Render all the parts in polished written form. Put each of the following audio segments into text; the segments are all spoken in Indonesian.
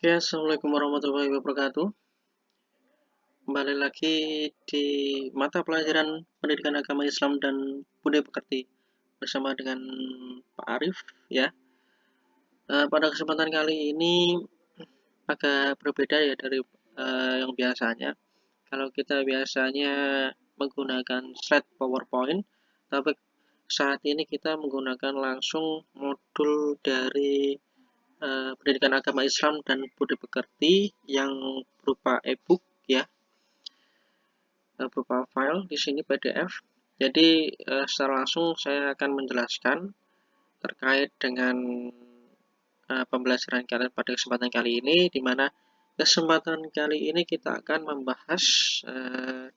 Oke, assalamualaikum warahmatullahi wabarakatuh. Kembali lagi di mata pelajaran Pendidikan Agama Islam dan Budaya Pekerti bersama dengan Pak Arif ya. Pada kesempatan kali ini agak berbeda ya dari yang biasanya. Kalau kita biasanya menggunakan slide PowerPoint, tapi saat ini kita menggunakan langsung modul dari Pendidikan Agama Islam dan Budaya Pekerti yang berupa e-book ya, berupa file di sini PDF. Jadi secara langsung saya akan menjelaskan terkait dengan pembelajaran kalian pada kesempatan kali ini, di mana kesempatan kali ini kita akan membahas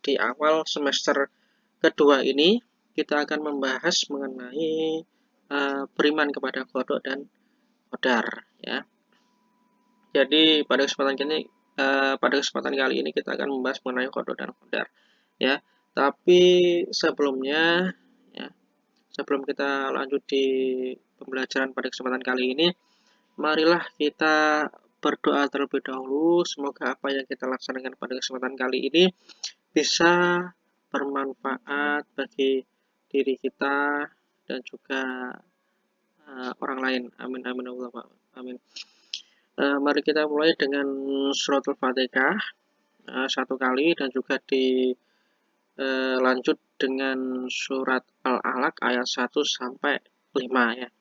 di awal semester kedua ini kita akan membahas mengenai beriman kepada kodok dan qadar ya. Jadi pada kesempatan kali ini kita akan membahas mengenai kodok dan qadar ya. Tapi sebelumnya ya, sebelum kita lanjut di pembelajaran pada kesempatan kali ini, marilah kita berdoa terlebih dahulu. Semoga apa yang kita laksanakan pada kesempatan kali ini bisa bermanfaat bagi diri kita dan juga orang lain. Amin amin Allahumma amin. Mari kita mulai dengan suratul Fatihah satu kali dan juga lanjut dengan surat Al-Alaq ayat 1 sampai 5 ya.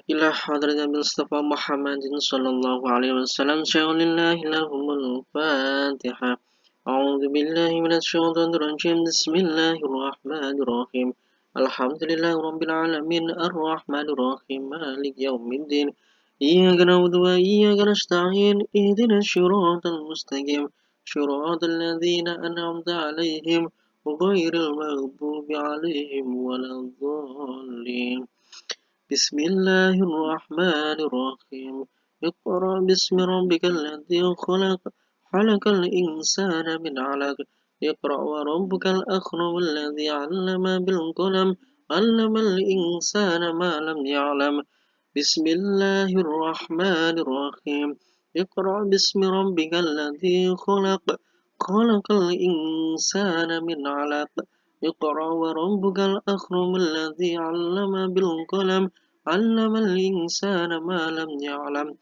Ila hadratin Mustafa Muhammadin sallallahu alaihi wasallam syaulillahi lahumul Fatihah. A'udzu billahi minasy syaithanir rajim. Bismillahirrahmanirrahim. Alhamdulillahi rabbil alamin arrahmanir rahim maliki yaumiddin. Iyyaka na'budu wa iyyaka nasta'in. Ihdinas siratal mustaqim. Siratal ladzina an'amta 'alaihim ghairil maghdubi 'alaihim waladdallin. Bismillahirrahmanirrahim. Iqra bismi rabbikal ladzi khalaq. Khalaqal insana min 'alaq. Iqra wa rabbukal akram alladzi 'allama bil qalam. 'Allamal insana ma lam ya'lam. Bismillahirrahmanirrahim. Iqra bismi rabbikal ladzi khalaq. Khalaqal insana min 'alaq. Iqra wa rabbukal akram alladzi 'allama bil qalam. 'Allamal insana ma lam ya'lam.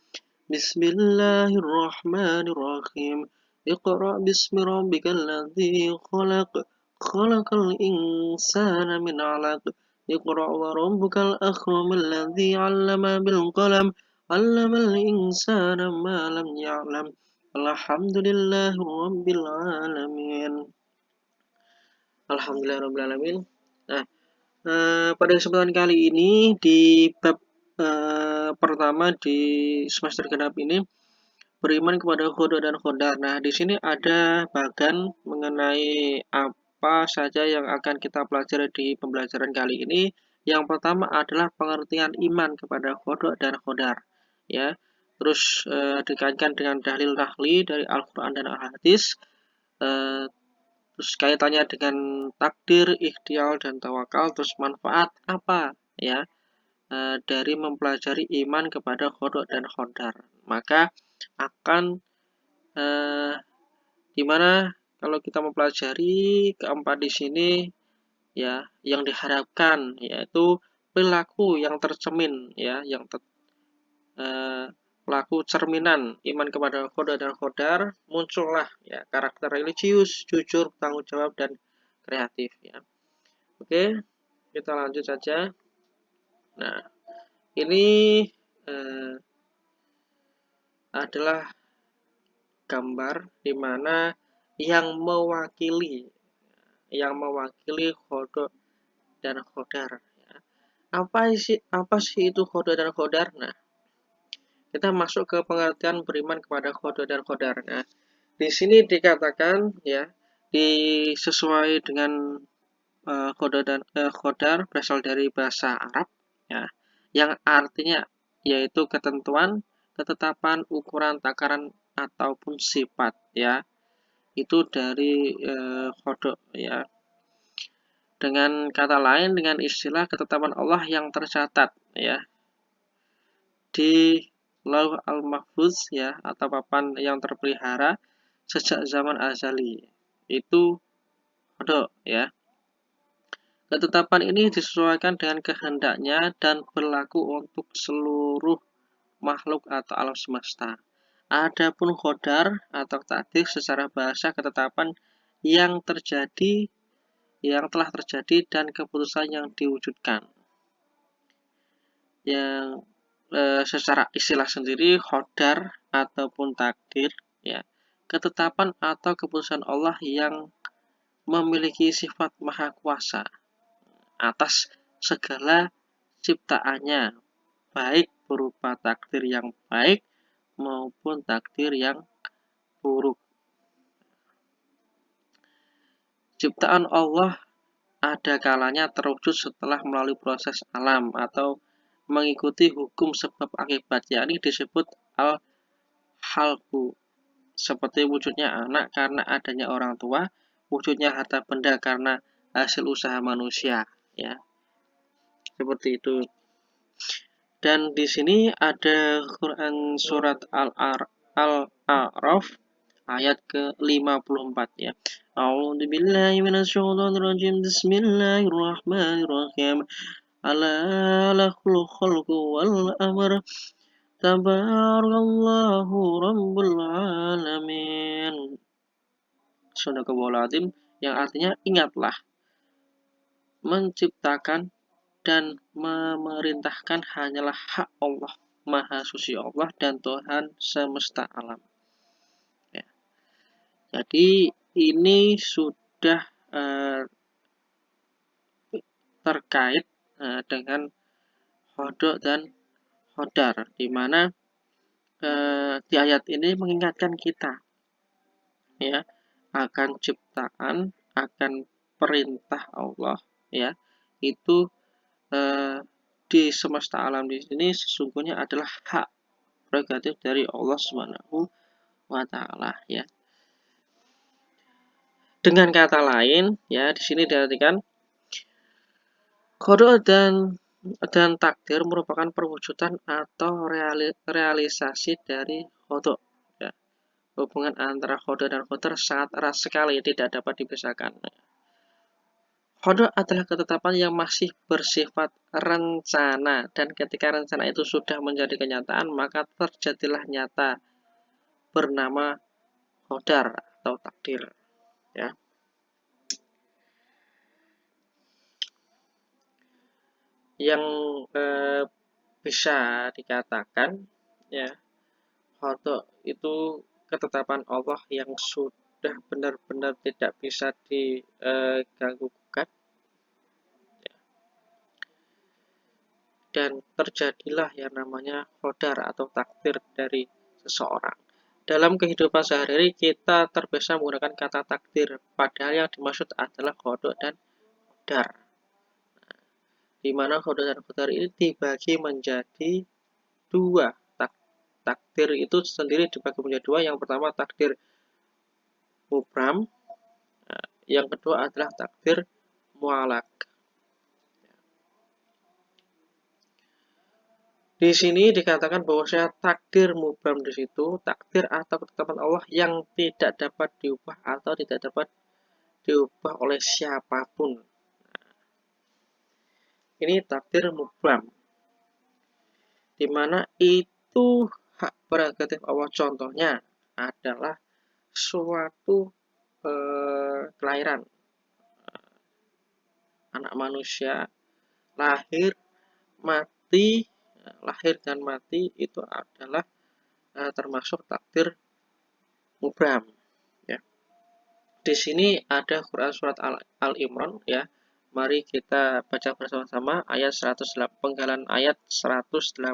Bismillahirrahmanirrahim. Iqra bismi rabbikal ladzi khalaq. Khalaqal insana min 'alaq. Iqra wa rabbukal akram alladzi 'allama bil qalam. 'Allamal insana ma lam ya'lam. Alhamdulillahi rabbil alamin. Alhamdulillahirabbil alamin. Nah, pada kesempatan kali ini di bab pertama di semester genap ini beriman kepada qada dan qadar. Nah, di sini ada bagan mengenai apa saja yang akan kita pelajari di pembelajaran kali ini. Yang pertama adalah pengertian iman kepada qada dan qadar ya. Terus dikaitkan dengan dalil nahli dari Al-Qur'an dan Al-Hadis. Terus kaitannya dengan takdir, ikhtiar, dan tawakal. Terus manfaat apa ya dari mempelajari iman kepada qada dan qadar. Maka akan dimana kalau kita mempelajari keempat di sini ya, yang diharapkan yaitu perilaku yang tercermin ya, pelaku cerminan iman kepada qada dan qadar, muncullah ya karakter religius, jujur, bertanggung jawab, dan kreatif ya. Oke, kita lanjut saja. Nah, ini adalah gambar di mana yang mewakili qada dan qadar ya. Apa sih itu qada dan qadar? Nah, kita masuk ke pengertian beriman kepada qada dan qadar. Nah, di sini dikatakan ya, sesuai dengan qada dan qadar berasal dari bahasa Arab ya, yang artinya yaitu ketentuan, ketetapan, ukuran, takaran ataupun sifat ya. Itu dari qada ya. Dengan kata lain, dengan istilah ketetapan Allah yang tercatat ya di lauh al-mahfuz ya, atau papan yang terpelihara sejak zaman azali. Itu kodok ya. Ketetapan ini disesuaikan dengan kehendaknya dan berlaku untuk seluruh makhluk atau alam semesta. Adapun qadar atau takdir secara bahasa ketetapan yang terjadi, yang telah terjadi dan keputusan yang diwujudkan. Yang secara istilah sendiri qadar ataupun takdir ya, ketetapan atau keputusan Allah yang memiliki sifat maha kuasa atas segala ciptaannya, baik berupa takdir yang baik maupun takdir yang buruk. Ciptaan Allah ada kalanya terwujud setelah melalui proses alam atau mengikuti hukum sebab akibat, yakni disebut al-halqu, seperti wujudnya anak karena adanya orang tua, wujudnya harta benda karena hasil usaha manusia, ya. Seperti itu. Dan di sini ada Quran surat Al-A'raf ayat ke-54 ya. A'udzubillahi minasyaitonirrajim. Bismillahirrahmanirrahim. Ala lahul khalqu wal amr. Tabarakallahu rabbul alamin. Shadaqallahul azim, yang artinya ingatlah menciptakan dan memerintahkan hanyalah hak Allah, Maha Suci Allah dan Tuhan semesta alam. Ya. Jadi ini sudah terkait dengan hodok dan hodar, di mana di ayat ini mengingatkan kita ya akan ciptaan, akan perintah Allah ya, itu di semesta alam di sini sesungguhnya adalah hak prerogatif dari Allah Subhanahu wa taala ya. Dengan kata lain ya, di sini diartikan qada dan takdir merupakan perwujudan atau realisasi dari qada ya. Hubungan antara qada dan qadar sangat erat sekali, tidak dapat dipisahkan. Qada adalah ketetapan yang masih bersifat rencana, dan ketika rencana itu sudah menjadi kenyataan, maka terjadilah nyata bernama qadar atau takdir ya. Yang bisa dikatakan ya, qada itu ketetapan Allah yang sudah benar-benar tidak bisa diganggu gugat ya. Dan terjadilah yang namanya qadar atau takdir dari seseorang. Dalam kehidupan sehari-hari kita terbiasa menggunakan kata takdir, padahal yang dimaksud adalah qada dan qadar. Di mana qada dan qadar ini dibagi menjadi dua. Takdir itu sendiri dibagi menjadi dua. Yang pertama takdir mubram, yang kedua adalah takdir mu'allaq. Di sini dikatakan bahwasanya takdir mubram di situ takdir atau ketetapan Allah yang tidak dapat diubah atau tidak dapat diubah oleh siapapun. Ini takdir mubram, di mana itu hak prerogatif Allah. Contohnya adalah suatu kelahiran anak manusia, lahir, mati, lahir dan mati itu adalah termasuk takdir mubram ya. Di sini ada Quran surat Al-Imran ya. Mari kita baca bersama-sama ayat 108, penggalan ayat 185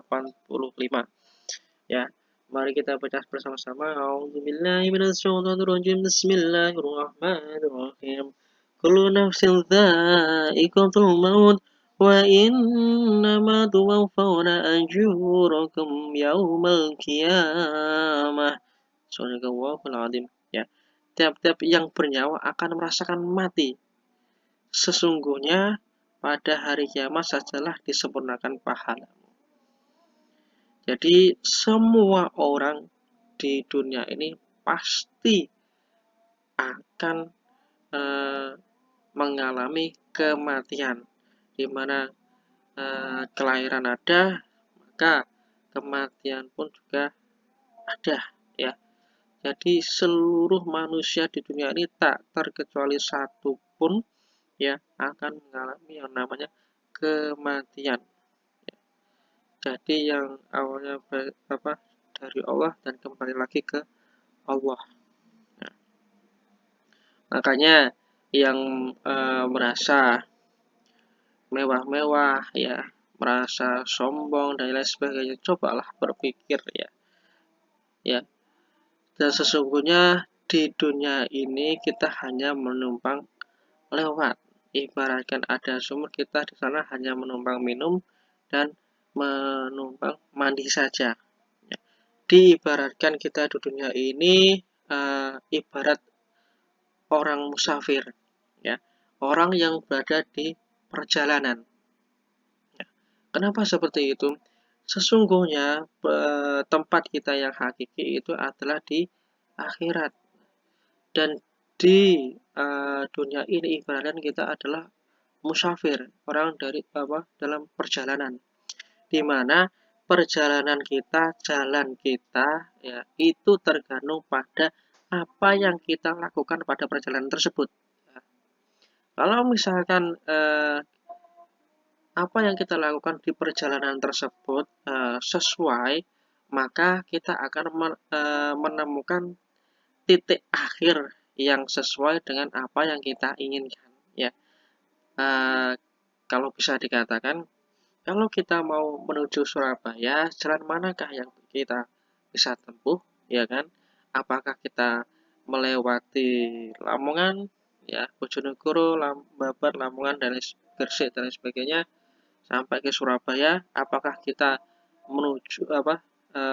ya. Mari kita baca bersama-sama. A'udzubillahi minasyaitonirrajim. Bismillahirrahmanirrahim. Kullu nafsin dha'iqatul maut wa innama tuwaffawna ajurakum yaumal qiyamah. Shadaqallahul azim ya. Tiap-tiap yang bernyawa akan merasakan mati. Sesungguhnya pada hari kiamat sajalah disempurnakan pahalamu. Jadi semua orang di dunia ini pasti akan mengalami kematian, di mana kelahiran ada, maka kematian pun juga ada, ya. Jadi seluruh manusia di dunia ini tak terkecuali satu pun ya akan mengalami yang namanya kematian. Jadi yang awalnya dari Allah dan kembali lagi ke Allah. Nah, makanya yang merasa mewah-mewah ya, merasa sombong dan lain sebagainya, cobalah berpikir ya. Ya, dan sesungguhnya di dunia ini kita hanya menumpang lewat. Ibaratkan ada sumur, kita di sana hanya menumpang minum dan menumpang mandi saja. Ya. Diibaratkan kita di dunia ini ibarat orang musafir, ya, orang yang berada di perjalanan. Ya. Kenapa seperti itu? Sesungguhnya tempat kita yang hakiki itu adalah di akhirat, dan di dunia ini ibaratkan kita adalah musafir, orang dari dalam perjalanan, di mana perjalanan kita, jalan kita ya itu tergantung pada apa yang kita lakukan pada perjalanan tersebut. Ya. Kalau misalkan apa yang kita lakukan di perjalanan tersebut sesuai, maka kita akan menemukan titik akhir yang sesuai dengan apa yang kita inginkan, ya. Kalau bisa dikatakan, kalau kita mau menuju Surabaya, jalan manakah yang kita bisa tempuh, ya kan? Apakah kita melewati Lamongan, ya, Bojonegoro, Babat, Lamongan, dan Gresik dan lain sebagainya sampai ke Surabaya? Apakah kita menuju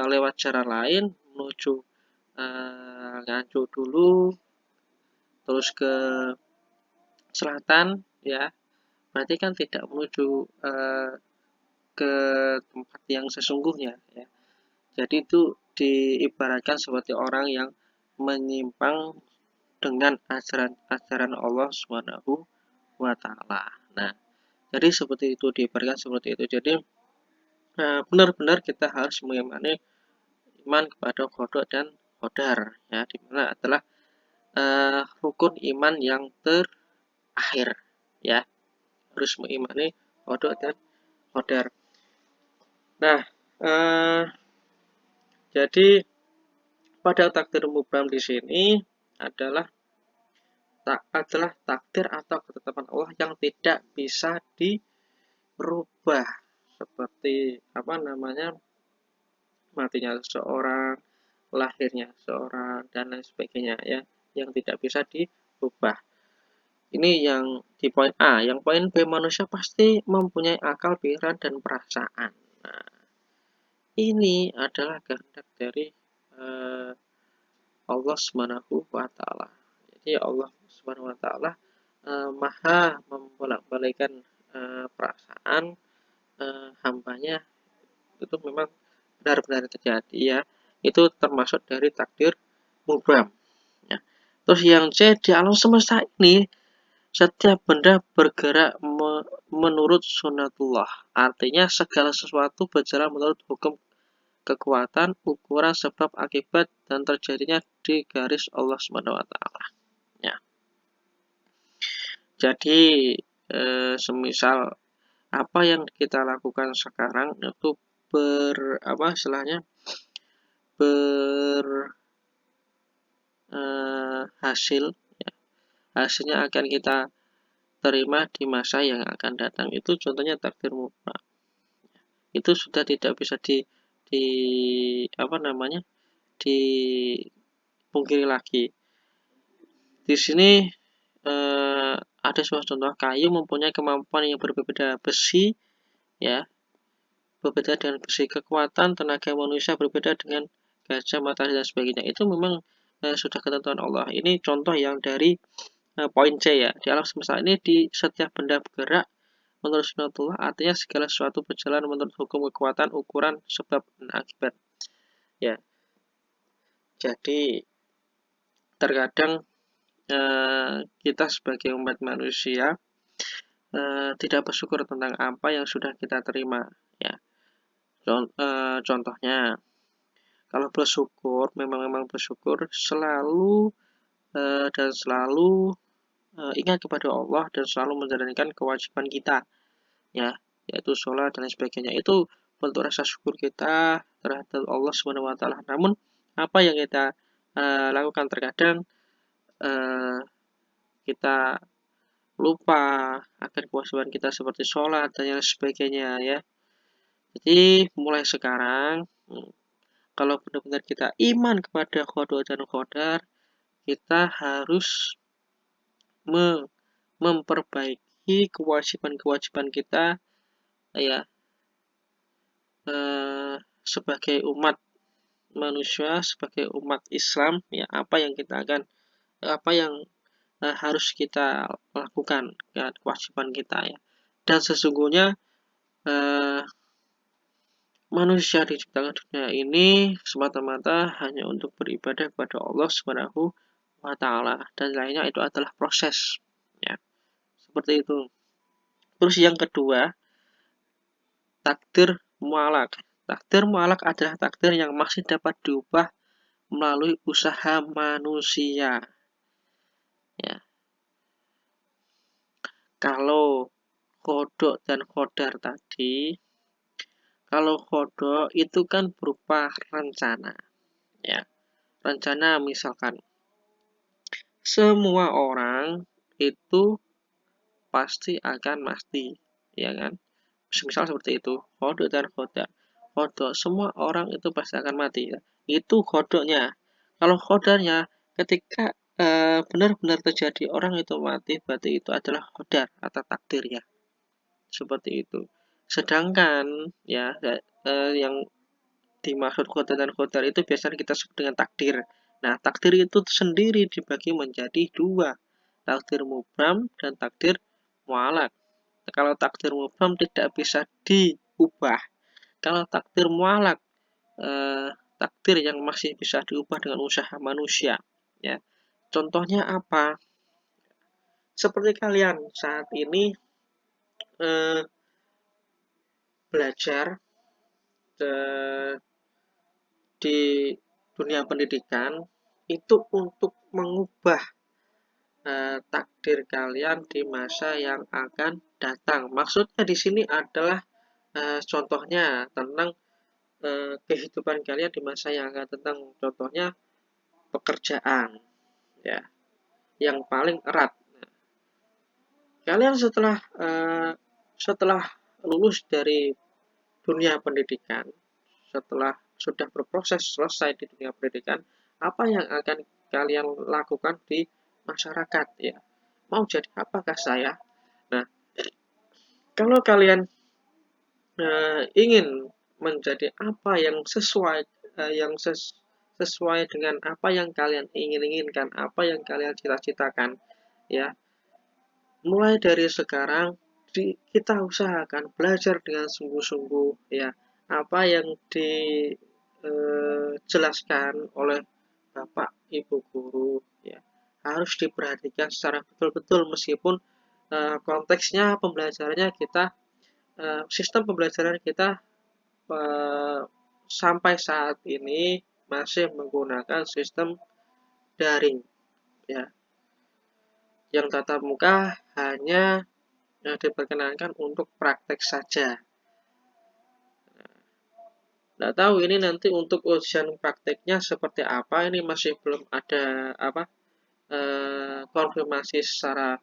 lewat jalan lain menuju Nganjuk dulu, terus ke selatan, ya? Berarti kan tidak menuju ke tempat yang sesungguhnya, ya. Jadi itu diibaratkan seperti orang yang menyimpang dengan ajaran Allah Subhanahu wa taala. Nah, jadi seperti itu, diibaratkan seperti itu. Jadi benar-benar kita harus mengimani iman kepada qada dan qadar, ya, dimana adalah rukun iman yang terakhir, ya. Harus mengimani qada dan qadar. Nah, jadi pada takdir mubham di sini adalah takdir atau ketetapan Allah yang tidak bisa dirubah, seperti matinya seseorang, lahirnya seseorang, dan lain sebagainya, ya, yang tidak bisa dirubah. Ini yang di poin A. Yang poin B, manusia pasti mempunyai akal, pikiran, dan perasaan. Nah, ini adalah kehendak dari Allah Subhanahu wa taala. Jadi Allah Subhanahu wa taala maha membolak-balikkan perasaan hambanya, itu memang benar-benar terjadi, ya. Itu termasuk dari takdir mubham, ya. Terus yang C, di alam semesta ini setiap benda bergerak menurut sunatullah. Artinya segala sesuatu berjalan menurut hukum kekuatan, ukuran, sebab, akibat, dan terjadinya di garis Allah Subhanahu wa taala. Ya. Jadi semisal apa yang kita lakukan sekarang itu berhasil, ya. Hasilnya akan kita terima di masa yang akan datang. Itu contohnya takdir mubham. Itu sudah tidak bisa dipungkiri lagi. Di sini ada sebuah contoh, kayu mempunyai kemampuan yang berbeda, besi, ya, berbeda dengan besi, kekuatan tenaga manusia berbeda dengan gajah, matahari, dan sebagainya. Itu memang sudah ketentuan Allah. Ini contoh yang dari poin C, ya. Di alam semesta ini di setiap benda bergerak menurut sunnatullah artinya segala sesuatu berjalan menurut hukum kekuatan, ukuran, sebab, dan akibat. Ya, jadi terkadang kita sebagai umat manusia tidak bersyukur tentang apa yang sudah kita terima. Ya, contohnya, kalau bersyukur, memang bersyukur selalu dan selalu ingat kepada Allah dan selalu menjalankan kewajiban kita, ya, yaitu sholat dan lain sebagainya. Itu bentuk rasa syukur kita terhadap Allah Subhanahu wa taala. Namun apa yang kita lakukan terkadang kita lupa akan kewajiban kita seperti sholat dan lain sebagainya, ya. Jadi mulai sekarang kalau benar-benar kita iman kepada qada dan qadar, kita harus memperbaiki kewajiban-kewajiban kita, ya, sebagai umat manusia, sebagai umat Islam, ya, apa yang harus kita lakukan, ya, kewajiban kita, ya. Dan sesungguhnya manusia diciptakan dunia ini semata-mata hanya untuk beribadah kepada Allah Subhanahu wa taala, dan lainnya itu adalah proses, ya. Seperti itu. Terus yang kedua, takdir mu'alaq. Takdir mu'alaq adalah takdir yang masih dapat diubah melalui usaha manusia. Ya. Kalau qada dan qadar tadi, kalau qada itu kan berupa rencana, ya. Rencana misalkan semua orang itu pasti akan mati, ya kan? Misal seperti itu, qada dan qadar. Qada, semua orang itu pasti akan mati, ya. Itu qadanya. Kalau qadarnya, ketika benar-benar terjadi orang itu mati, berarti itu adalah qadar atau takdir, ya. Seperti itu. Sedangkan, ya, yang dimaksud qada dan qadar itu biasanya kita sebut dengan takdir. Nah, takdir itu sendiri dibagi menjadi dua, takdir mubham dan takdir mu'alaq. Kalau takdir mubham tidak bisa diubah. Kalau takdir mu'alaq, takdir yang masih bisa diubah dengan usaha manusia, ya. Contohnya apa? Seperti kalian saat ini belajar di dunia pendidikan itu untuk mengubah takdir kalian di masa yang akan datang. Maksudnya di sini adalah contohnya tentang kehidupan kalian di masa yang akan datang. Contohnya pekerjaan, ya, yang paling erat. Kalian setelah lulus dari dunia pendidikan, setelah sudah berproses selesai di dunia pendidikan, apa yang akan kalian lakukan di masyarakat, ya? Mau jadi apakah saya? Nah, kalau kalian ingin menjadi apa yang sesuai dengan apa yang kalian inginkan, apa yang kalian cita-citakan, ya, mulai dari sekarang kita usahakan belajar dengan sungguh-sungguh, ya, apa yang dijelaskan oleh Bapak Ibu guru, ya, harus diperhatikan secara betul-betul meskipun konteksnya pembelajarannya sistem pembelajaran kita sampai saat ini masih menggunakan sistem daring, ya. Yang tatap muka hanya diperkenankan untuk praktek saja. Nggak tahu ini nanti untuk ujian prakteknya seperti apa, ini masih belum ada konfirmasi secara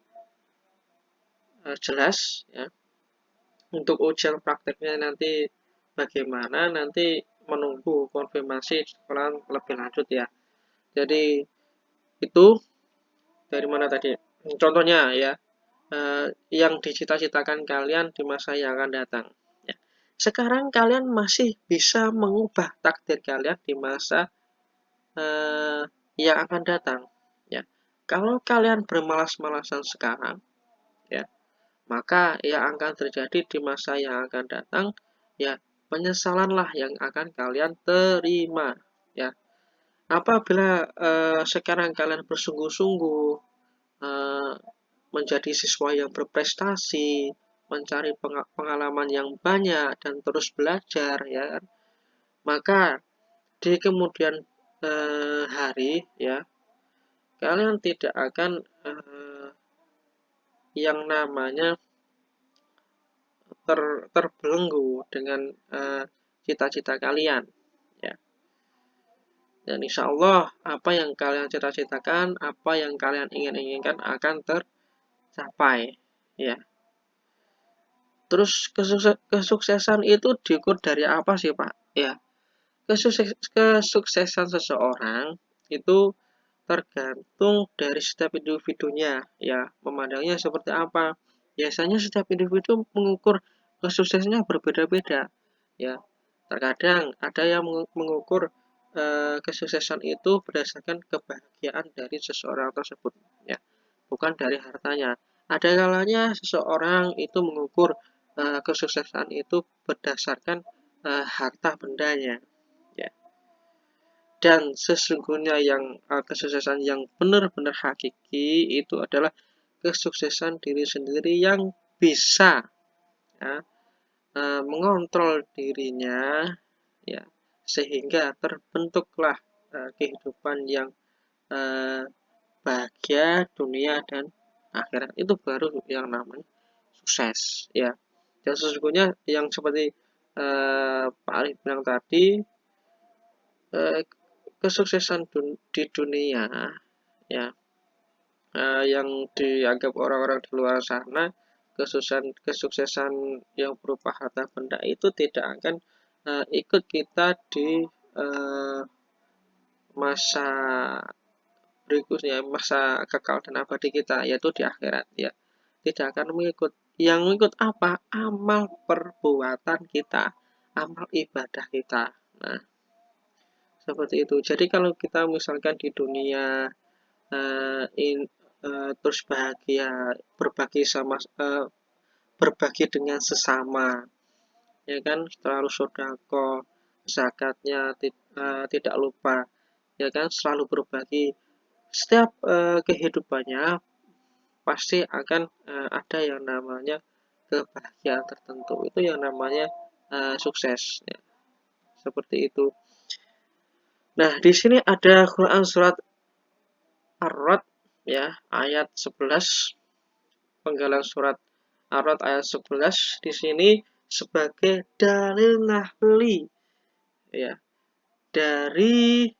jelas, ya. Untuk ujian prakteknya nanti bagaimana, nanti menunggu konfirmasi sekolah lebih lanjut, ya. Jadi itu dari mana tadi? Contohnya, ya, yang dicita-citakan kalian di masa yang akan datang. Ya. Sekarang kalian masih bisa mengubah takdir kalian di masa yang akan datang. Ya. Kalau kalian bermalas-malasan sekarang, ya, maka yang akan terjadi di masa yang akan datang, ya penyesalanlah yang akan kalian terima. Ya, apabila sekarang kalian bersungguh-sungguh eh, menjadi siswa yang berprestasi, mencari pengalaman yang banyak dan terus belajar, ya kan? Maka di kemudian hari, ya kalian tidak akan yang namanya terbelenggu dengan cita-cita kalian, ya. Dan insya Allah apa yang kalian cita-citakan, apa yang kalian inginkan akan tercapai, ya. Terus kesuksesan itu diukur dari apa sih, Pak? Ya, kesuksesan seseorang itu tergantung dari setiap individunya, ya. Memandangnya seperti apa? Biasanya setiap individu mengukur kesuksesannya berbeda-beda, ya. Terkadang ada yang mengukur kesuksesan itu berdasarkan kebahagiaan dari seseorang tersebut, ya, bukan dari hartanya. Ada kalanya seseorang itu mengukur kesuksesan itu berdasarkan harta bendanya, ya. Dan sesungguhnya yang kesuksesan yang benar-benar hakiki itu adalah kesuksesan diri sendiri yang bisa, ya, mengontrol dirinya, ya, sehingga terbentuklah kehidupan yang bahagia dunia dan akhirat. Itu baru yang namanya sukses, ya. Dan sesungguhnya yang seperti Pak Arif bilang tadi, eh, kesuksesan di dunia, ya, yang dianggap orang-orang di luar sana kesuksesan yang berupa harta benda itu tidak akan ikut kita di uh, masa berikutnya, masa kekal dan abadi kita, yaitu di akhirat, ya. Tidak akan mengikut. Yang mengikut apa? Amal perbuatan kita, amal ibadah kita. Nah, seperti itu. Jadi kalau kita misalkan di dunia terus bahagia, berbagi berbagi dengan sesama, ya kan, selalu sodako, zakatnya tidak lupa, ya kan, selalu berbagi. Setiap kehidupannya pasti akan ada yang namanya kebahagiaan tertentu. Itu yang namanya sukses, ya. Seperti itu. Nah, di sini ada Quran surat Ar-Rod, ya, ayat 11, penggalan surat Ar-Rod ayat 11 di sini sebagai dalil nahli, ya, dari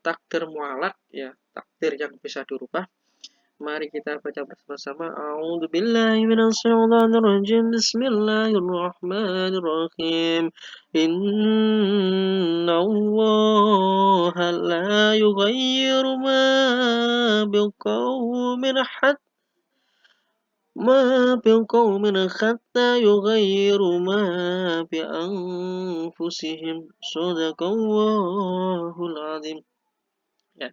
takdir mualak, ya, takdir yang bisa dirubah. Mari kita baca bersama-sama. A'udzubillahi minasyaitonirrajim. Bismillahirrahmanirrahim. Innallaha la yughayyiru ma biqaumin hatta yughayyiru ma bi anfusihim. Shadaqallahul azim. Ya,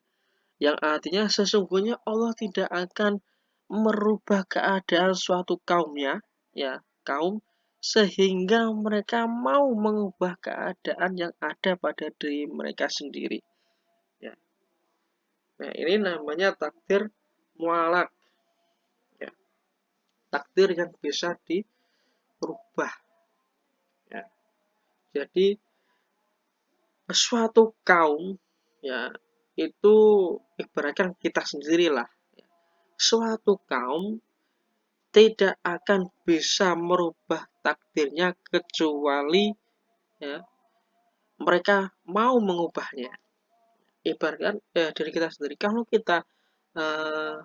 yang artinya sesungguhnya Allah tidak akan merubah keadaan suatu kaumnya, ya, kaum, sehingga mereka mau mengubah keadaan yang ada pada diri mereka sendiri, ya. Nah, ini namanya takdir mualak, ya, takdir yang bisa dirubah, ya. Jadi suatu kaum, ya, itu ibaratkan kita sendirilah, ya. Suatu kaum tidak akan bisa merubah takdirnya kecuali, ya, mereka mau mengubahnya. Ibaratkan diri kita sendiri, kalau kita uh,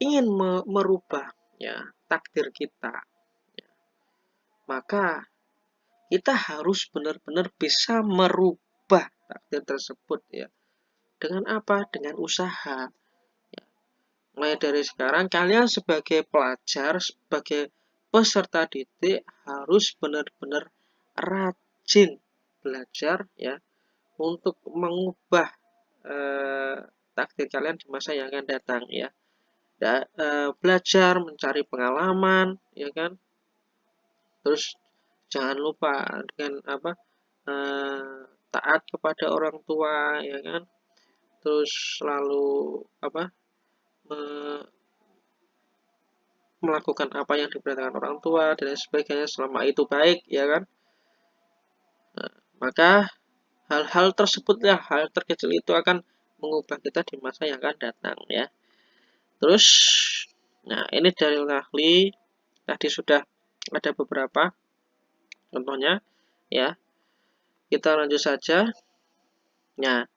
ingin merubah, ya, takdir kita, ya, maka kita harus benar-benar bisa merubah takdir tersebut, ya. Dengan apa? Dengan usaha. Ya. Mulai dari sekarang kalian sebagai pelajar, sebagai peserta didik harus benar-benar rajin belajar, ya, untuk mengubah takdir kalian di masa yang akan datang, ya. belajar, mencari pengalaman, ya kan. Terus jangan lupa dengan taat kepada orang tua, ya kan. Terus selalu melakukan apa yang diperintahkan orang tua dan sebagainya selama itu baik, ya kan. Nah, maka hal-hal tersebut ya, hal terkecil itu akan mengubah kita di masa yang akan datang, ya. Terus, nah ini dari ahli tadi sudah ada beberapa contohnya, ya. Kita lanjut saja. Nah,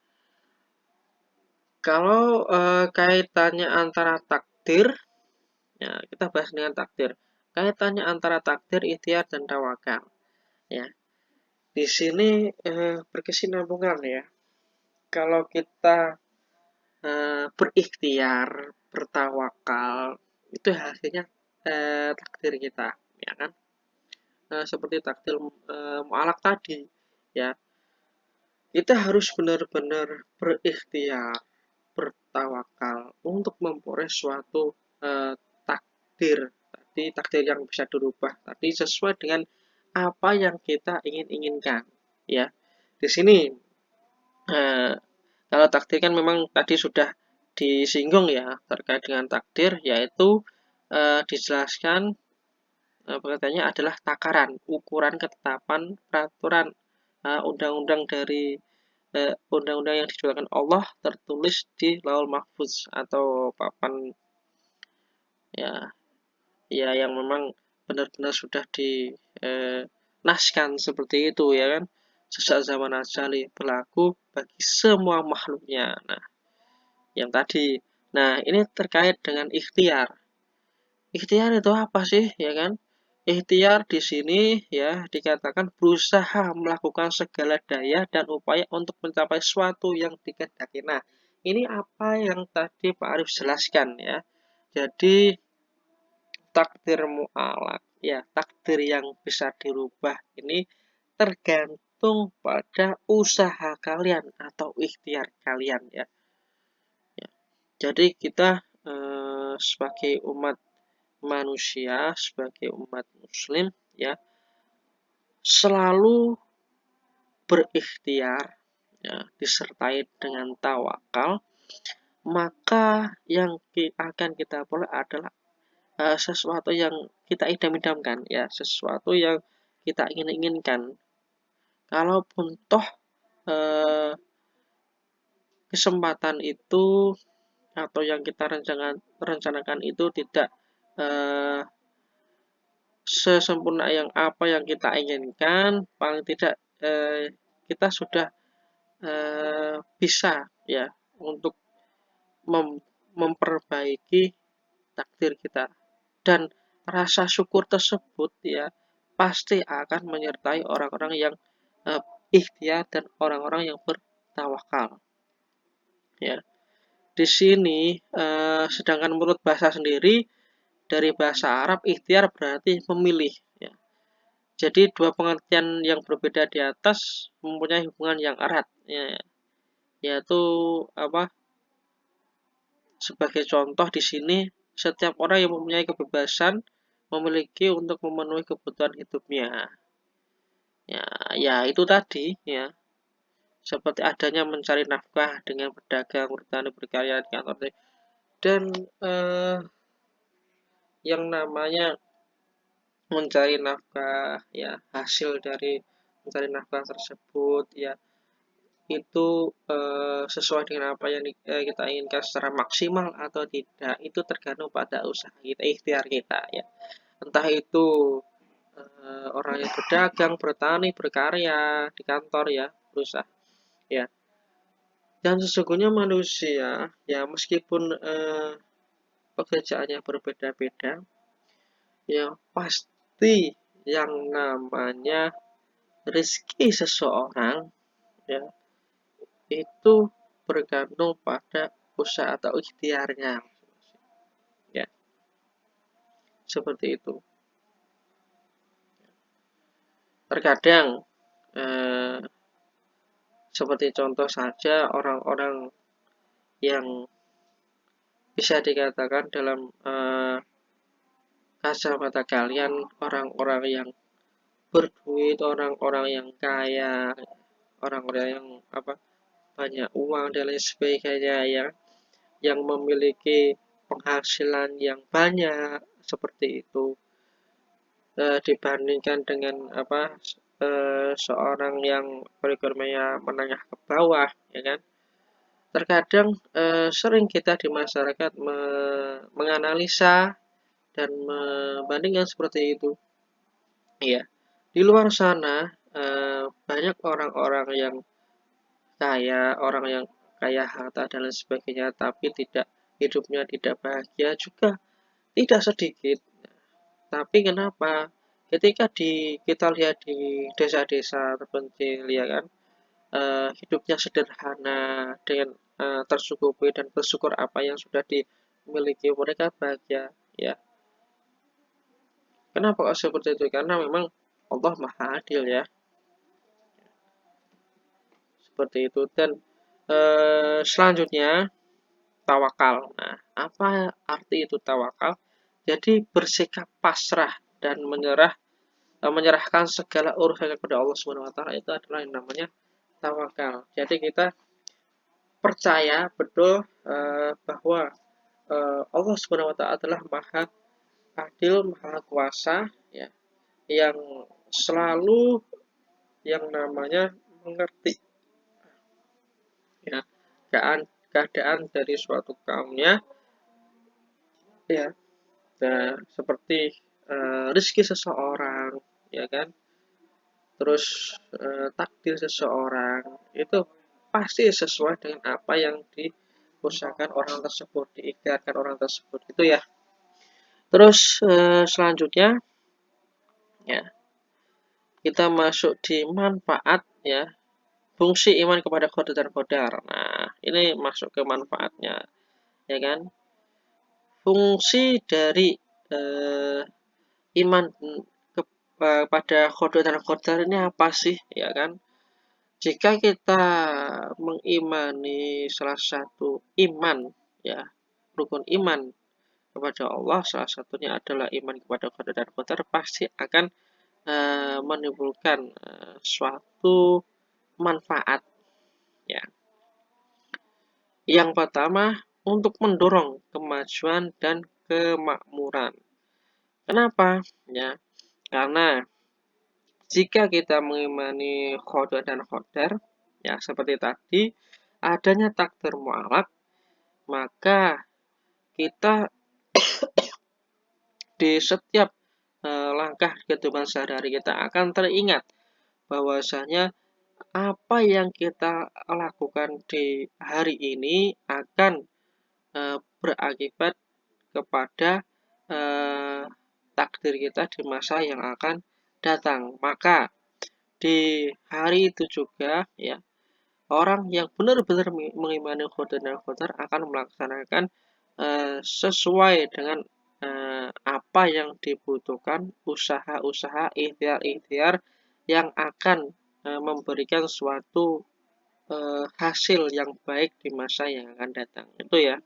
kalau kaitannya antara takdir, ya kita bahas dengan takdir. Kaitannya antara takdir, ikhtiar, dan tawakal. Ya, di sini berkesinambungan ya. Kalau kita berikhtiar, bertawakal, itu hasilnya takdir kita, ya kan? Seperti takdir mualaf tadi, ya. Kita harus benar-benar berikhtiar, bertawakal untuk memperoleh suatu takdir. Tadi takdir yang bisa dirubah, tadi sesuai dengan apa yang kita inginkan, ya. Di sini kalau takdir kan memang tadi sudah disinggung ya terkait dengan takdir, yaitu dijelaskan pengertiannya adalah takaran, ukuran ketetapan peraturan undang-undang dari undang-undang yang diciptakan Allah tertulis di Lauhul Mahfuz atau papan ya ya yang memang benar-benar sudah dinaskan seperti itu, ya kan, sejak zaman azali berlaku bagi semua makhluknya. Nah, yang tadi, nah ini terkait dengan ikhtiar. Ikhtiar itu apa sih, ya kan? Ikhtiar di sini ya dikatakan berusaha melakukan segala daya dan upaya untuk mencapai sesuatu yang dikehendaki. Nah, ini apa yang tadi Pak Arif jelaskan ya. Jadi takdir mu'alaq, ya takdir yang bisa dirubah ini tergantung pada usaha kalian atau ikhtiar kalian, ya. Jadi kita sebagai umat manusia, sebagai umat muslim, ya, selalu berikhtiar, ya, disertai dengan tawakal, maka yang akan kita peroleh adalah sesuatu yang kita idam-idamkan, ya, sesuatu yang kita inginkan. Kalaupun toh kesempatan itu atau yang kita rencanakan itu tidak sesempurna yang apa yang kita inginkan, paling tidak kita sudah bisa ya untuk memperbaiki takdir kita, dan rasa syukur tersebut ya pasti akan menyertai orang-orang yang ikhtiar dan orang-orang yang bertawakal, ya. Di sini sedangkan menurut bahasa sendiri, dari bahasa Arab ikhtiar berarti memilih, ya. Jadi dua pengertian yang berbeda di atas mempunyai hubungan yang erat, ya, yaitu sebagai contoh di sini, setiap orang yang mempunyai kebebasan memiliki untuk memenuhi kebutuhan hidupnya. Ya itu tadi, ya. Seperti adanya mencari nafkah dengan berdagang, bertani, berkarya di kantor, dan yang namanya mencari nafkah, ya, hasil dari mencari nafkah tersebut, ya, itu sesuai dengan apa yang kita inginkan secara maksimal atau tidak, itu tergantung pada usaha kita, ikhtiar kita, ya. Entah itu orang yang berdagang, bertani, berkarya di kantor, ya, berusaha, ya. Dan sesungguhnya manusia, ya, meskipun pekerjaannya berbeda-beda, ya pasti yang namanya rezeki seseorang, ya, itu bergantung pada usaha atau ikhtiarnya, ya, seperti itu. Terkadang seperti contoh saja orang-orang yang bisa dikatakan dalam kacamata kalian orang-orang yang berduit, orang-orang yang kaya, orang-orang yang banyak uang dan lain sebagainya ya, yang memiliki penghasilan yang banyak seperti itu, dibandingkan dengan seorang yang perekonomiannya menengah ke bawah, ya kan? Terkadang sering kita di masyarakat menganalisa dan membandingkan seperti itu. Iya, di luar sana banyak orang-orang yang kaya, orang yang kaya harta dan lain sebagainya, tapi hidupnya tidak bahagia juga tidak sedikit. Tapi kenapa? Ketika kita lihat di desa-desa terpencil, ya kan, hidupnya sederhana dengan tercukupi dan bersyukur apa yang sudah dimiliki mereka bahagia, ya. Kenapa kok seperti itu? Karena memang Allah Maha Adil ya, seperti itu. Dan selanjutnya tawakal. Nah, apa arti itu tawakal? Jadi bersikap pasrah dan menyerahkan segala urusan kepada Allah Subhanahu wa taala, itu adalah yang namanya tawakal. Jadi kita percaya betul bahwa Allah Subhanahu wa taala adalah Maha Adil, Maha Kuasa ya, yang selalu yang namanya mengerti ya keadaan dari suatu kaumnya ya. Nah, seperti rezeki seseorang, ya kan, terus takdir seseorang itu pasti sesuai dengan apa yang diusahakan orang tersebut, diikhtiarkan orang tersebut, itu ya. Terus selanjutnya ya kita masuk di manfaat ya, fungsi iman kepada qadar dan qadar. Nah, ini masuk ke manfaatnya, ya kan. Fungsi dari iman kepada qadar dan qadar ini apa sih, ya kan? Jika kita mengimani salah satu iman ya, rukun iman kepada Allah, salah satunya adalah iman kepada qadar dan qadar, pasti akan menimbulkan suatu manfaat ya. Yang pertama, untuk mendorong kemajuan dan kemakmuran. Kenapa? Ya, karena jika kita mengimani qadar dan qadar, ya seperti tadi, adanya takdir mualak, maka kita di setiap langkah kehidupan sehari-hari kita akan teringat bahwasanya apa yang kita lakukan di hari ini akan berakibat kepada takdir kita di masa yang akan datang. Maka di hari itu juga ya, orang yang benar-benar mengimani qadar dan qadar akan melaksanakan sesuai dengan apa yang dibutuhkan, usaha-usaha, ikhtiar-ikhtiar yang akan memberikan suatu hasil yang baik di masa yang akan datang. Itu ya.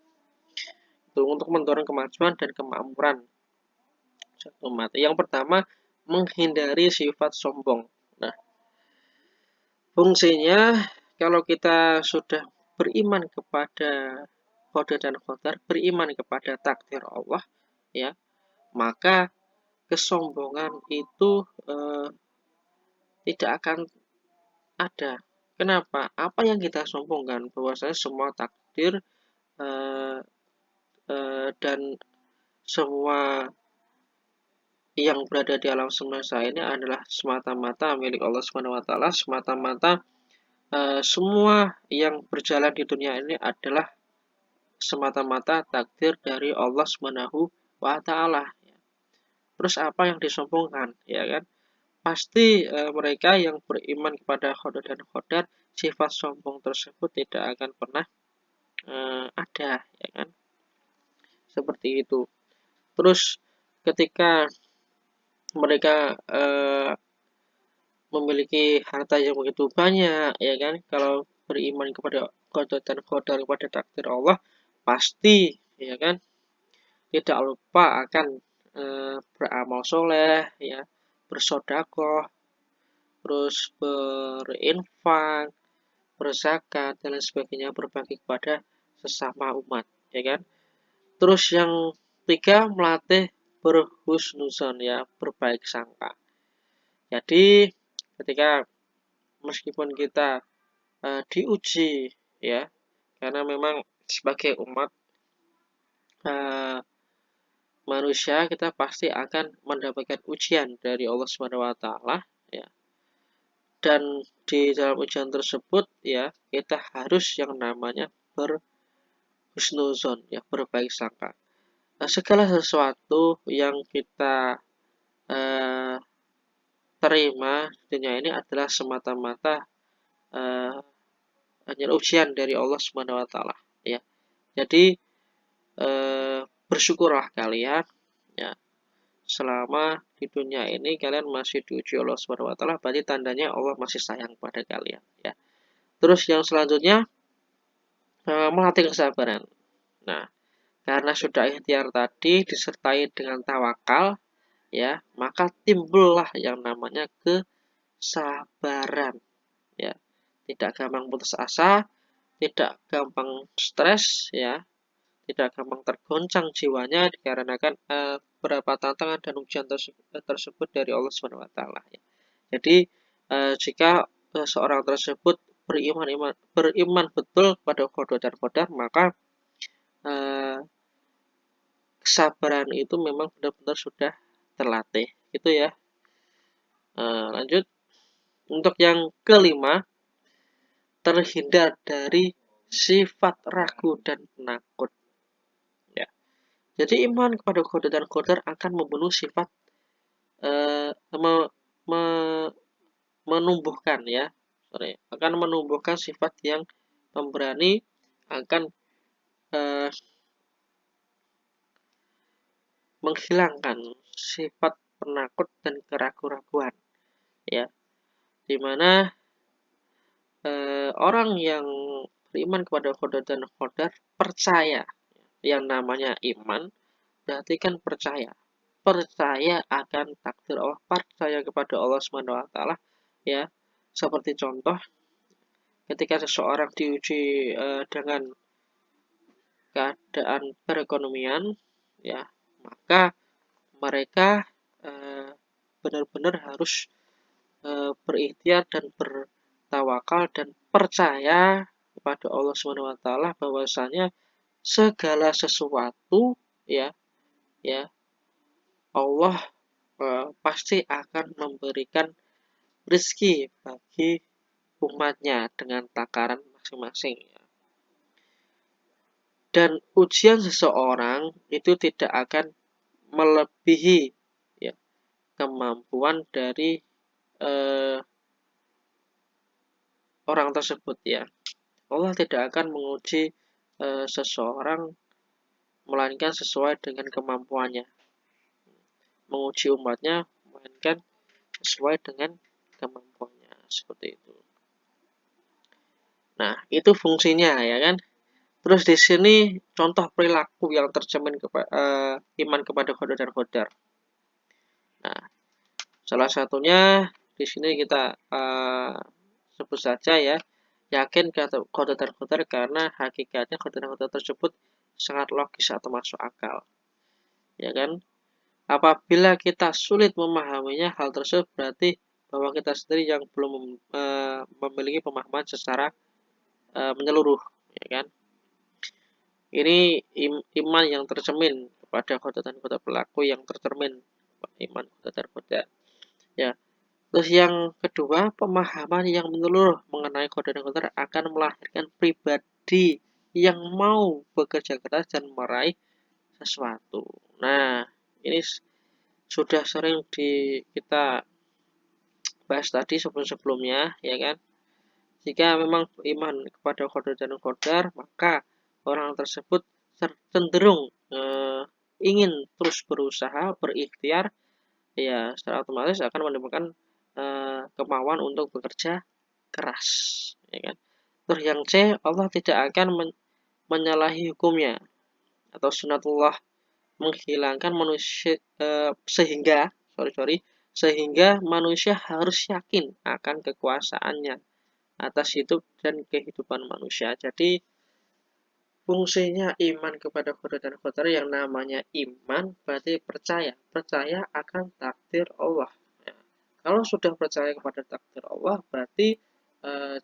Itu untuk mendorong kemajuan dan kemakmuran satu umat. Yang pertama, menghindari sifat sombong. Nah, fungsinya kalau kita sudah beriman kepada qadar dan qadar, beriman kepada takdir Allah ya, maka kesombongan itu tidak akan ada. Kenapa? Apa yang kita sombongkan? Bahwasanya semua takdir dan semua yang berada di alam semesta ini adalah semata-mata milik Allah Subhanahu wa taala, semata-mata semua yang berjalan di dunia ini adalah semata-mata takdir dari Allah Subhanahu wa taala. Terus apa yang disombongkan, ya kan? Pasti mereka yang beriman kepada qadar dan qadar, sifat sombong tersebut tidak akan pernah ada, ya kan? Seperti itu. Terus ketika mereka memiliki harta yang begitu banyak, ya kan? Kalau beriman kepada qadar dan qadar, kepada takdir Allah, pasti ya kan? Tidak lupa akan beramal soleh, ya, bersodakoh, terus berinfak, berzakat, dan lain sebagainya, berbagi kepada sesama umat, ya kan? Terus yang tiga, melatih berhusnuzon, ya, berbaik sangka. Jadi ketika meskipun kita diuji, ya, karena memang sebagai umat manusia, kita pasti akan mendapatkan ujian dari Allah Subhanahu wa taala, ya. Dan di dalam ujian tersebut, ya, kita harus yang namanya berhusnuzon, ya, berbaik sangka. Nah, segala sesuatu yang kita eh, terima di dunia ini adalah semata-mata eh, hanya ujian dari Allah Subhanahu wa taala, ya. Jadi bersyukurlah kalian, ya, selama di dunia ini kalian masih diuji Allah Subhanahu wa taala, berarti tandanya Allah masih sayang pada kalian, ya. Terus yang selanjutnya, melatih kesabaran. Nah, karena sudah ikhtiar tadi disertai dengan tawakal, ya, maka timbullah yang namanya kesabaran, ya. Tidak gampang putus asa, tidak gampang stres, ya, tidak gampang tergoncang jiwanya dikarenakan beberapa tantangan dan ujian tersebut dari Allah Subhanahu wa taala, ya. Jadi jika seorang tersebut beriman betul pada qada dan qadar, maka kesabaran itu memang benar-benar sudah terlatih, gitu ya. Lanjut untuk yang kelima, terhindar dari sifat ragu dan penakut, ya. Jadi iman kepada qada dan qadar akan membunuh sifat me, me, menumbuhkan, ya, akan menumbuhkan sifat yang pemberani, akan menghilangkan sifat penakut dan keraguan-raguan, ya, dimana orang yang beriman kepada qada dan qadar percaya, yang namanya iman berarti kan percaya akan takdir Allah, percaya kepada Allah Subhanahu wa taala, ya. Seperti contoh ketika seseorang diuji dengan keadaan perekonomian, ya, maka mereka benar-benar harus berikhtiar dan bertawakal dan percaya kepada Allah Subhanahu wa taala bahwasanya segala sesuatu, ya, ya, Allah pasti akan memberikan rezeki bagi umatnya dengan takaran masing-masing, ya. Dan ujian seseorang itu tidak akan melebihi, ya, kemampuan dari orang tersebut, ya. Allah tidak akan menguji seseorang melainkan sesuai dengan kemampuannya, menguji umatnya melainkan sesuai dengan kemampuannya, seperti itu. Nah, itu fungsinya, ya kan. Terus di sini contoh perilaku yang tercermin iman kepada qada dan qadar. Nah, salah satunya di sini kita sebut saja, ya, yakin qada dan qadar karena hakikatnya qada dan qadar tersebut sangat logis atau masuk akal, ya kan. Apabila kita sulit memahaminya, hal tersebut berarti bahwa kita sendiri yang belum memiliki pemahaman secara menyeluruh, ya kan. Ini iman yang tercermin kepada qada dan qadar, perilaku yang tercermin iman qada dan qadar, ya. Terus yang kedua, pemahaman yang menyeluruh mengenai qada dan qadar akan melahirkan pribadi yang mau bekerja keras dan meraih sesuatu. Nah, ini sudah sering kita bahas tadi sebelum-sebelumnya, ya kan. Jika memang iman kepada qada dan qadar, maka orang tersebut cenderung ingin terus berusaha, berikhtiar, ya, secara otomatis akan menimbulkan kemauan untuk bekerja keras, ya kan. Terus yang C, Allah tidak akan menyalahi hukumnya, atau sunatullah menghilangkan manusia sehingga manusia harus yakin akan kekuasaannya atas hidup dan kehidupan manusia. Jadi fungsinya iman kepada qadar dan qadar, yang namanya iman berarti percaya akan takdir Allah. Ya. Kalau sudah percaya kepada takdir Allah, berarti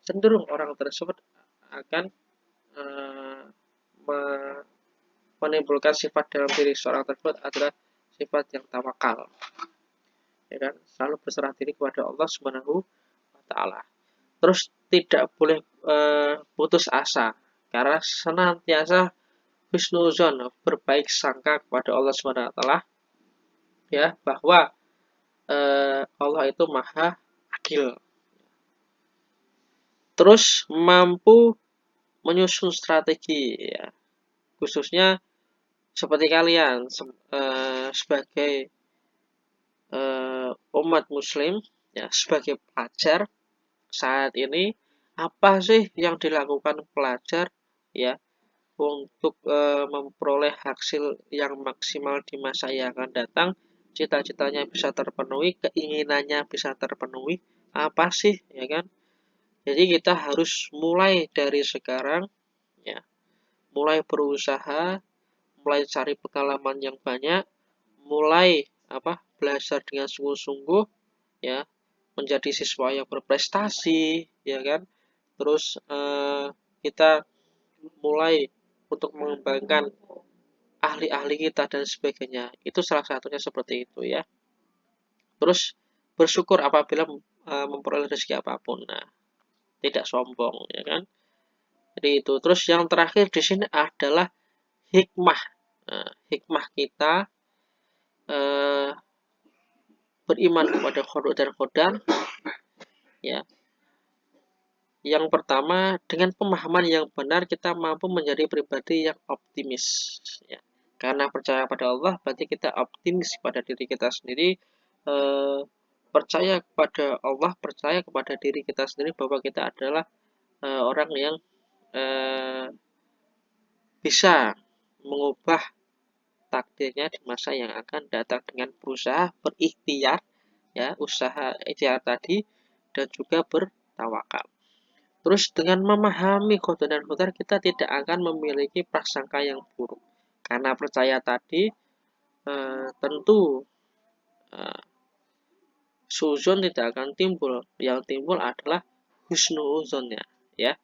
cenderung orang tersebut akan eh, menimbulkan sifat dalam diri seorang tersebut adalah sifat yang tawakal, ya kan, selalu berserah diri kepada Allah Subhanahu wa taala. Terus tidak boleh putus asa, karena senantiasa husnuzon, berbaik sangka kepada Allah Subhanahu wa taala, ya, bahwa Allah itu maha adil. Terus mampu menyusun strategi, ya, khususnya seperti kalian sebagai umat muslim, ya, sebagai pelajar saat ini, apa sih yang dilakukan pelajar, ya, untuk memperoleh hasil yang maksimal di masa yang akan datang, cita-citanya bisa terpenuhi, keinginannya bisa terpenuhi, apa sih, ya kan? Jadi kita harus mulai dari sekarang, ya, mulai berusaha, mulai cari pengalaman yang banyak, mulai belajar dengan sungguh-sungguh, ya, menjadi siswa yang berprestasi, ya kan. Terus kita mulai untuk mengembangkan ahli-ahli kita dan sebagainya. Itu salah satunya seperti itu, ya. Terus bersyukur apabila memperoleh rezeki apapun. Nah, tidak sombong, ya kan. Jadi itu. Terus yang terakhir di sini adalah hikmah. Nah, hikmah kita beriman kepada qada dan qadar, ya. Yang pertama, dengan pemahaman yang benar kita mampu menjadi pribadi yang optimis, ya. Karena percaya pada Allah berarti kita optimis pada diri kita sendiri, percaya kepada Allah, percaya kepada diri kita sendiri bahwa kita adalah orang yang bisa mengubah takdirnya di masa yang akan datang dengan berusaha, berikhtiar, ya, usaha ikhtiar tadi, dan juga bertawakal. Terus dengan memahami qada dan qadar, kita tidak akan memiliki prasangka yang buruk. Karena percaya tadi, tentu suzon tidak akan timbul. Yang timbul adalah husnuzonnya, ya.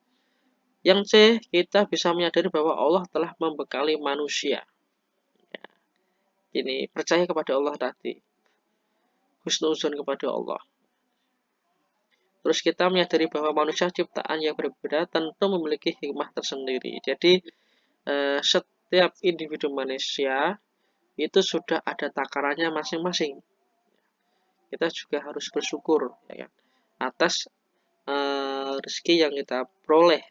Yang C, kita bisa menyadari bahwa Allah telah membekali manusia. Ya. Ini percaya kepada Allah tadi, husnuzon kepada Allah. Terus kita menyadari bahwa manusia ciptaan yang berbeda tentu memiliki hikmah tersendiri. Jadi setiap individu manusia itu sudah ada takarannya masing-masing. Kita juga harus bersyukur, ya kan, atas rezeki yang kita peroleh,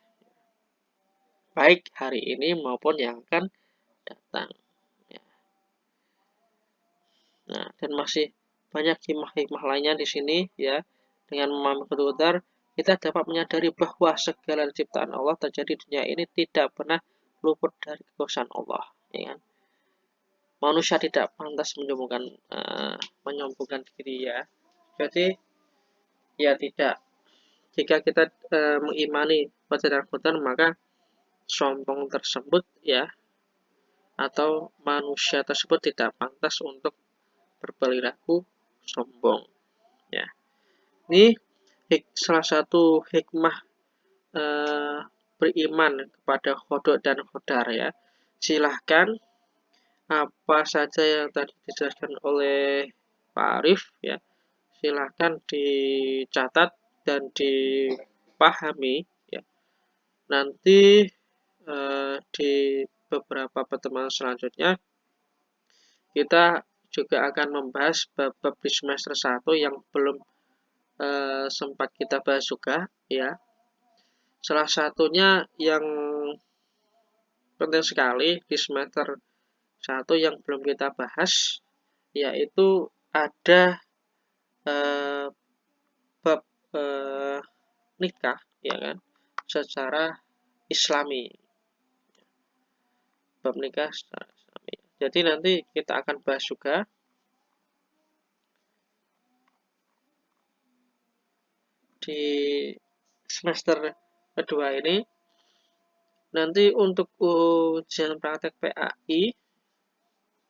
baik hari ini maupun yang akan datang. Ya. Nah, dan masih banyak hikmah-hikmah lainnya di sini, ya. Dengan memahami qadar, kita dapat menyadari bahwa segala ciptaan Allah terjadi di dunia ini tidak pernah luput dari kekuasaan Allah, ya kan. Manusia tidak pantas menyombongkan diri, ya. Jadi ya tidak. Jika kita mengimani qadar dan qadar, maka sombong tersebut, ya, atau manusia tersebut tidak pantas untuk berperilaku sombong, ya. Ini salah satu hikmah beriman kepada qada dan qadar, ya. Silahkan apa saja yang tadi dijelaskan oleh Pak Arif, ya, silahkan dicatat dan dipahami, ya. Nanti di beberapa pertemuan selanjutnya kita juga akan membahas bab di semester 1 yang belum sempat kita bahas juga, ya. Salah satunya yang penting sekali di semester 1 yang belum kita bahas, yaitu ada bab nikah, ya kan, secara Islami. bab nikah secara Islami. Jadi nanti kita akan bahas juga di semester kedua ini. Nanti untuk ujian praktek PAI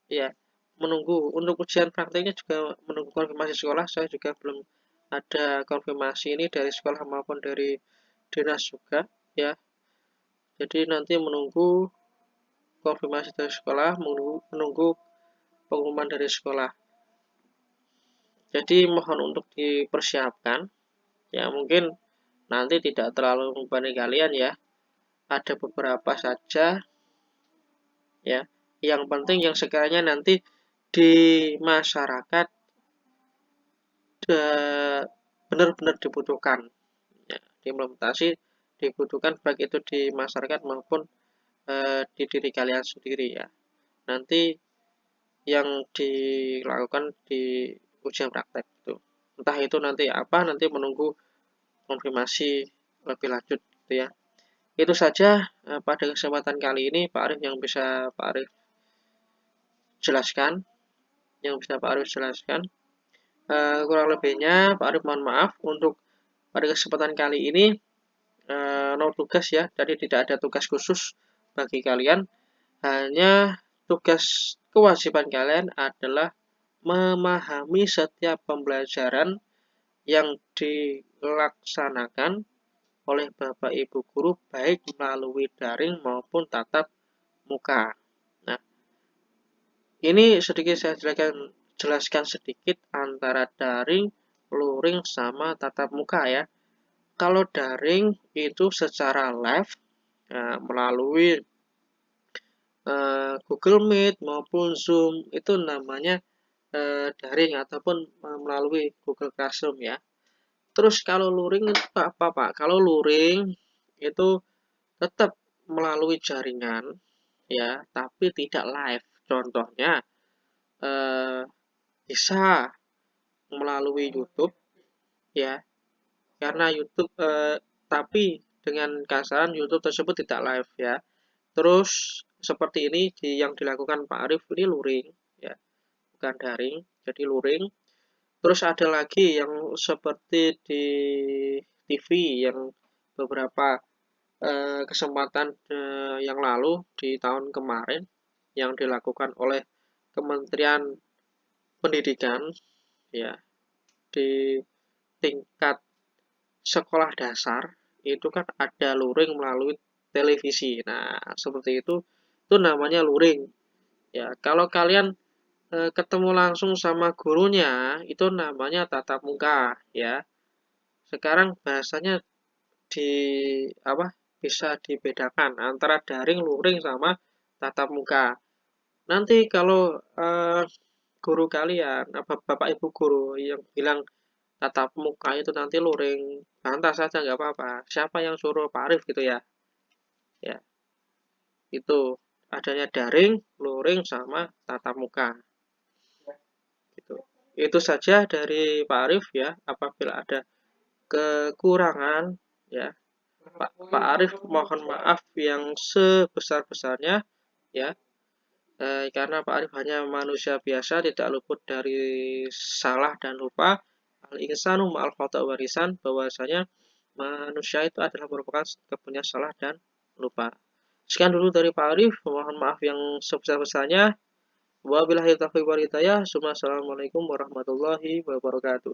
ya menunggu, untuk ujian prakteknya juga menunggu konfirmasi sekolah. Saya juga belum ada konfirmasi ini dari sekolah maupun dari dinas juga ya. Jadi nanti menunggu konfirmasi dari sekolah, menunggu pengumuman dari sekolah. Jadi mohon untuk dipersiapkan ya, mungkin nanti tidak terlalu membebani kalian ya, ada beberapa saja ya, yang penting yang sekiranya nanti di masyarakat benar-benar dibutuhkan ya, diimplementasi dibutuhkan baik itu di masyarakat maupun di diri kalian sendiri ya. Nanti yang dilakukan di ujian praktek itu, entah itu nanti apa, nanti menunggu konfirmasi lebih lanjut gitu ya. Itu saja pada kesempatan kali ini Pak Arif yang bisa Pak Arif jelaskan, kurang lebihnya Pak Arif mohon maaf. Untuk pada kesempatan kali ini no tugas ya, jadi tidak ada tugas khusus bagi kalian, hanya tugas kewajiban kalian adalah memahami setiap pembelajaran yang dilaksanakan oleh Bapak Ibu guru baik melalui daring maupun tatap muka. Nah, ini sedikit saya jelaskan sedikit antara daring, luring, sama tatap muka ya. Kalau daring itu secara live melalui Google Meet maupun Zoom, itu namanya daring ataupun melalui Google Classroom ya. Terus kalau luring itu apa Pak? Kalau luring itu tetap melalui jaringan ya, tapi tidak live. Contohnya bisa melalui YouTube ya, karena YouTube tapi dengan kasaran YouTube tersebut tidak live ya. Terus seperti ini yang dilakukan Pak Arif ini luring ya, bukan daring, jadi luring. Terus ada lagi yang seperti di TV yang beberapa kesempatan yang lalu di tahun kemarin yang dilakukan oleh Kementerian Pendidikan ya, di tingkat sekolah dasar itu kan ada luring melalui televisi. Nah, seperti itu namanya luring. Ya, kalau kalian ketemu langsung sama gurunya, itu namanya tatap muka ya. Sekarang bahasanya di apa? Bisa dibedakan antara daring, luring sama tatap muka. Nanti kalau guru kalian, bapak ibu guru yang bilang tatap muka itu nanti luring, bantah saja nggak apa-apa. Siapa yang suruh Pak Arif gitu ya? Ya, itu adanya daring, luring, sama tatap muka. Gitu. Itu saja dari Pak Arif ya. Apabila ada kekurangan ya, Pak Arif mohon maaf yang sebesar-besarnya ya. Karena Pak Arif hanya manusia biasa, tidak luput dari salah dan lupa. Al-insanu ma'al khata' warisan, bahwasanya manusia itu adalah merupakan kepunya salah dan lupa. Sekian dulu dari Pak Arif, mohon maaf yang sebesar-besarnya. Wabillahi taufiq wal hidayah. Assalamualaikum warahmatullahi wabarakatuh.